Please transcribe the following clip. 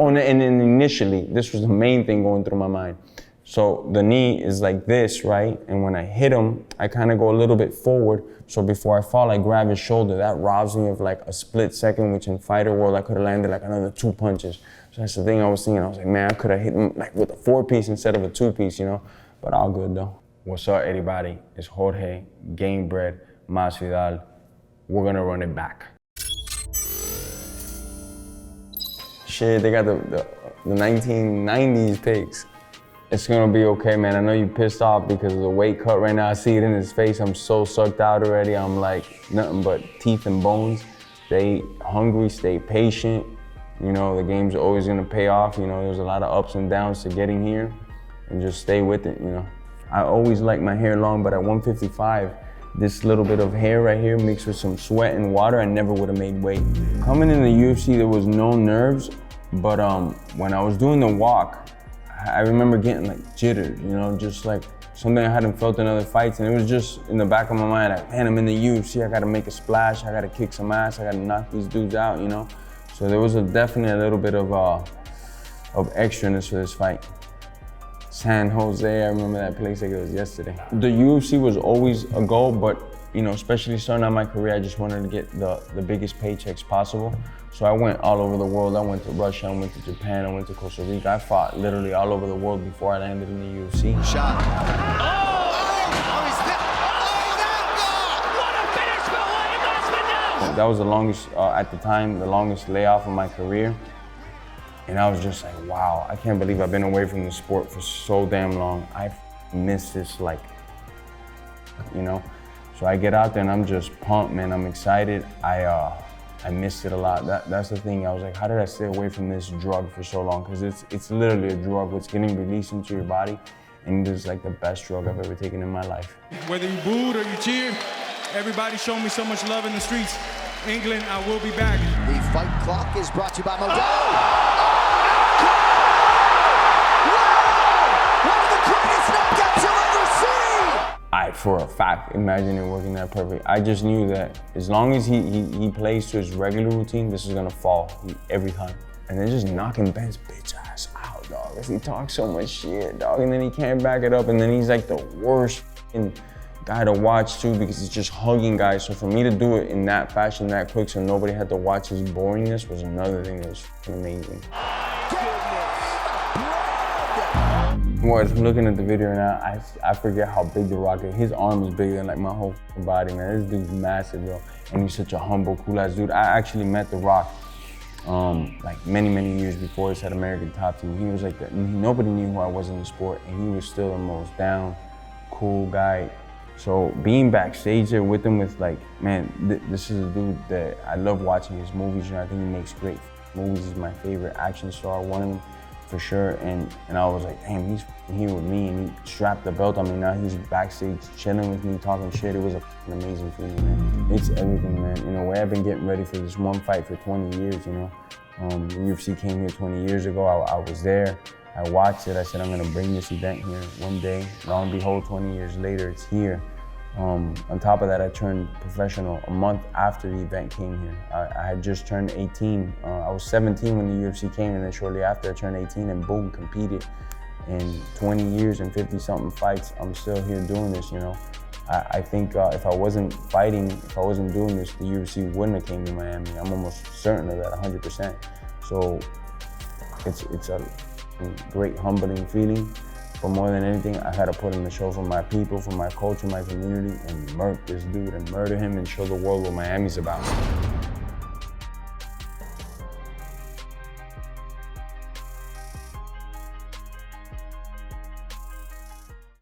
Oh, and then initially, this was the main thing going through my mind. So the knee is like this, right? And when I hit him, I kind of go a little bit forward. So before I fall, I grab his shoulder. That robs me of like a split second, which in fighter world, I could have landed like another 2 punches. So that's the thing I was thinking. I was like, man, I could have hit him like with a 4-piece instead of a 2-piece, you know? But all good though. What's up, everybody? It's Jorge, Gilbert Masvidal. We're gonna run it back. Shit, they got the 1990s pics. It's gonna be okay, man. I know you pissed off because of the weight cut right now. I see it in his face. I'm so sucked out already. I'm like nothing but teeth and bones. Stay hungry, stay patient. You know, the game's always gonna pay off. You know, there's a lot of ups and downs to getting here, and just stay with it, you know. I always like my hair long, but at 155, this little bit of hair right here mixed with some sweat and water, I never would have made weight. Coming in the UFC, there was no nerves, but when I was doing the walk, I remember getting like jitters, you know, just like something I hadn't felt in other fights. And it was just in the back of my mind, like, man, I'm in the UFC, I gotta make a splash, I gotta kick some ass, I gotta knock these dudes out, you know? So there was definitely a little bit of extraness for this fight. San Jose, I remember that place like it was yesterday. The UFC was always a goal, but you know, especially starting out my career, I just wanted to get the biggest paychecks possible. So I went all over the world. I went to Russia, I went to Japan, I went to Costa Rica. I fought literally all over the world before I landed in the UFC. Shot. That was the longest, at the time, the longest layoff of my career. And I was just like, wow, I can't believe I've been away from the sport for so damn long. I missed this, like, you know? So I get out there and I'm just pumped, man. I'm excited. I missed it a lot. That's the thing. I was like, how did I stay away from this drug for so long? Because it's literally a drug. It's getting released into your body. And it is like the best drug I've ever taken in my life. Whether you booed or you cheered, everybody showed me so much love in the streets. England, I will be back. The fight clock is brought to you by Modelo. For a fact, imagine it working that perfect. I just knew that as long as he plays to his regular routine, this is gonna fall every time. And then just knocking Ben's bitch ass out, dog. Cause he talks so much shit, dog. And then he can't back it up. And then he's like the worst guy to watch too, because he's just hugging guys. So for me to do it in that fashion, that quick, so nobody had to watch his boringness was another thing that was amazing. Well, looking at the video now, I forget how big The Rock is. His arm is bigger than like my whole body, man. This dude's massive, bro. And he's such a humble, cool-ass dude. I actually met The Rock like many years before this at American Top Team. He was like, nobody knew who I was in the sport, and he was still the most down, cool guy. So being backstage there with him with like, man, this is a dude that I love watching his movies. You know, I think he makes great movies. He's my favorite action star, one of them. For sure, and I was like, damn, he's here with me, and he strapped the belt on me. Now he's backstage chilling with me, talking shit. It was a amazing feeling, man. It's everything, man. In a way, I've been getting ready for this one fight for 20 years, you know. The UFC came here 20 years ago. I was there. I watched it. I said, I'm gonna bring this event here one day. Lo and behold, 20 years later, it's here. On top of that, I turned professional a month after the event came here. I had just turned 18. I was 17 when the UFC came, and then shortly after I turned 18, and boom, competed. In 20 years and 50-something fights, I'm still here doing this, you know. I think if I wasn't fighting, if I wasn't doing this, the UFC wouldn't have came to Miami. I'm almost certain of that, 100%. So it's a great, humbling feeling. But more than anything, I had to put in the show for my people, for my culture, my community, and murk this dude and murder him and show the world what Miami's about.